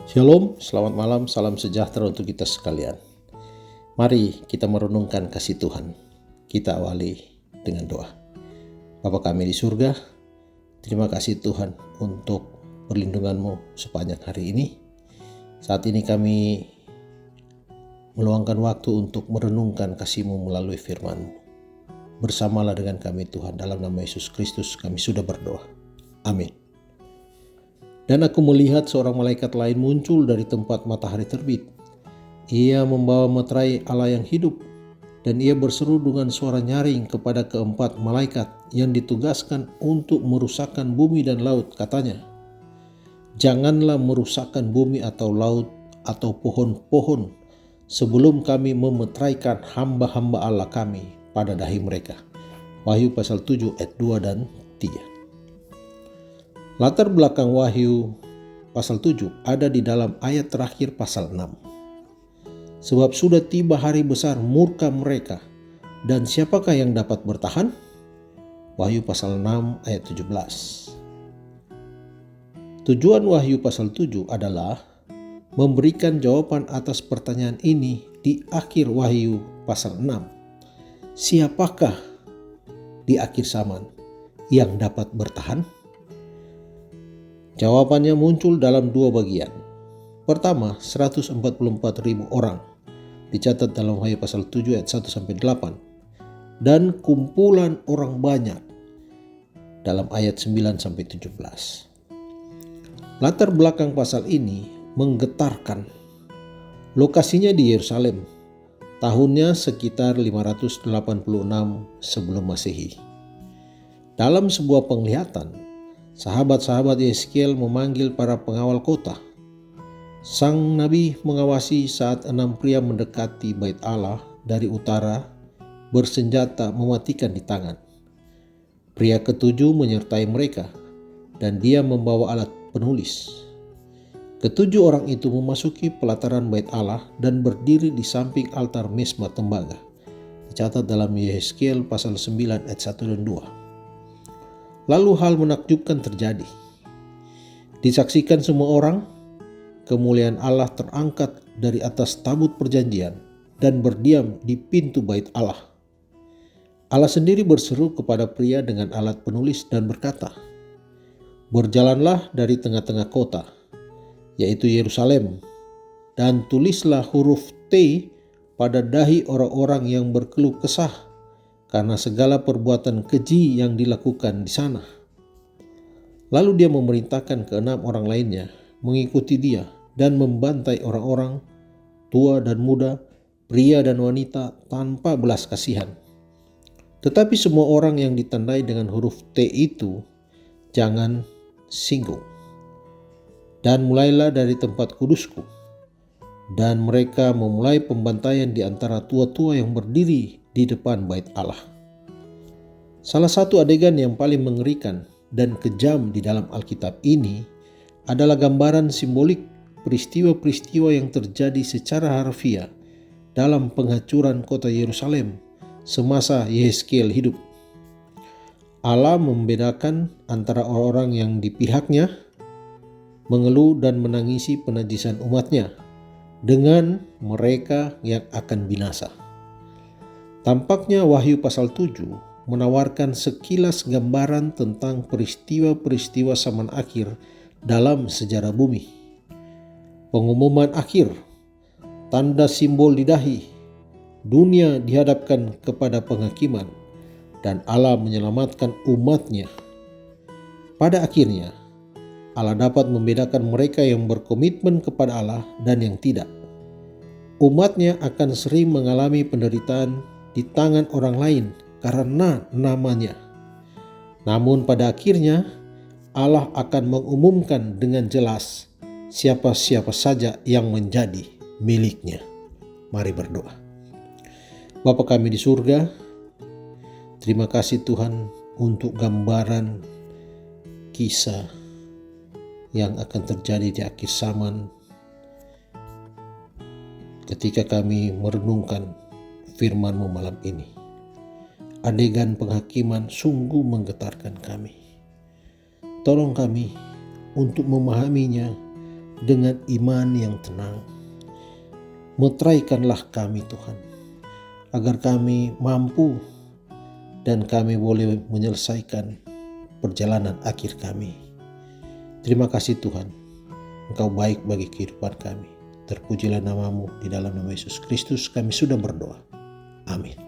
Shalom, selamat malam, salam sejahtera untuk kita sekalian. Mari kita merenungkan kasih Tuhan. Kita awali dengan doa. Bapa kami di surga, terima kasih Tuhan untuk perlindungan-Mu sepanjang hari ini. Saat ini kami meluangkan waktu untuk merenungkan kasih-Mu melalui firman-Mu. Bersamalah dengan kami Tuhan, dalam nama Yesus Kristus kami sudah berdoa. Amin. Dan aku melihat seorang malaikat lain muncul dari tempat matahari terbit. Ia membawa meterai Allah yang hidup, dan ia berseru dengan suara nyaring kepada keempat malaikat yang ditugaskan untuk merusakkan bumi dan laut, katanya, "Janganlah merusakkan bumi atau laut atau pohon-pohon sebelum kami memeteraikan hamba-hamba Allah kami pada dahi mereka." Wahyu pasal 7 ayat 2 dan 3. Latar belakang Wahyu pasal 7 ada di dalam ayat terakhir pasal 6. Sebab sudah tiba hari besar murka mereka, dan siapakah yang dapat bertahan? Wahyu pasal 6 ayat 17. Tujuan Wahyu pasal 7 adalah memberikan jawaban atas pertanyaan ini di akhir Wahyu pasal 6. Siapakah di akhir zaman yang dapat bertahan? Jawabannya muncul dalam dua bagian. Pertama, 144.000 orang dicatat dalam Wahyu pasal 7 ayat 1-8, dan kumpulan orang banyak dalam ayat 9-17. Latar belakang pasal ini menggetarkan. Lokasinya di Yerusalem, tahunnya sekitar 586 sebelum Masehi. Dalam sebuah penglihatan, sahabat-sahabat Yeskiel memanggil para pengawal kota. Sang Nabi mengawasi saat 6 pria mendekati bait Allah dari utara bersenjata mematikan di tangan. Pria ketujuh menyertai mereka, dan dia membawa alat penulis. Ketujuh orang itu memasuki pelataran bait Allah dan berdiri di samping altar mezbah tembaga. Dicatat dalam Yeskiel pasal 9 ayat 1 dan 2. Lalu hal menakjubkan terjadi. Disaksikan semua orang, kemuliaan Allah terangkat dari atas tabut perjanjian dan berdiam di pintu bait Allah. Allah sendiri berseru kepada pria dengan alat penulis dan berkata, "Berjalanlah dari tengah-tengah kota, yaitu Yerusalem, dan tulislah huruf T pada dahi orang-orang yang berkeluh kesah karena segala perbuatan keji yang dilakukan di sana." Lalu dia memerintahkan ke-6 orang lainnya mengikuti dia dan membantai orang-orang, tua dan muda, pria dan wanita tanpa belas kasihan. Tetapi semua orang yang ditandai dengan huruf T itu jangan singgung. Dan mulailah dari tempat kudusku. Dan mereka memulai pembantaian di antara tua-tua yang berdiri di depan bait Allah. Salah satu adegan yang paling mengerikan dan kejam di dalam Alkitab ini adalah gambaran simbolik peristiwa-peristiwa yang terjadi secara harfiah dalam penghancuran kota Yerusalem semasa Yeskiel hidup. Allah membedakan antara orang-orang yang di pihaknya mengeluh dan menangisi penajisan umatnya dengan mereka yang akan binasa. Tampaknya Wahyu pasal 7 menawarkan sekilas gambaran tentang peristiwa-peristiwa zaman akhir dalam sejarah bumi. Pengumuman akhir, tanda simbol di dahi, dunia dihadapkan kepada penghakiman, dan Allah menyelamatkan umatnya. Pada akhirnya, Allah dapat membedakan mereka yang berkomitmen kepada Allah dan yang tidak. Umatnya akan sering mengalami penderitaan di tangan orang lain karena namanya. Namun pada akhirnya Allah akan mengumumkan dengan jelas siapa-siapa saja yang menjadi miliknya. Mari berdoa. Bapa kami di surga, terima kasih Tuhan untuk gambaran kisah yang akan terjadi di akhir zaman ketika kami merenungkan firman-Mu malam ini. Adegan penghakiman sungguh menggetarkan kami. Tolong kami untuk memahaminya dengan iman yang tenang. Meteraikanlah kami Tuhan, agar kami mampu dan kami boleh menyelesaikan perjalanan akhir kami. Terima kasih Tuhan, Engkau baik bagi kehidupan kami. Terpujilah namamu, di dalam nama Yesus Kristus kami sudah berdoa. Amin.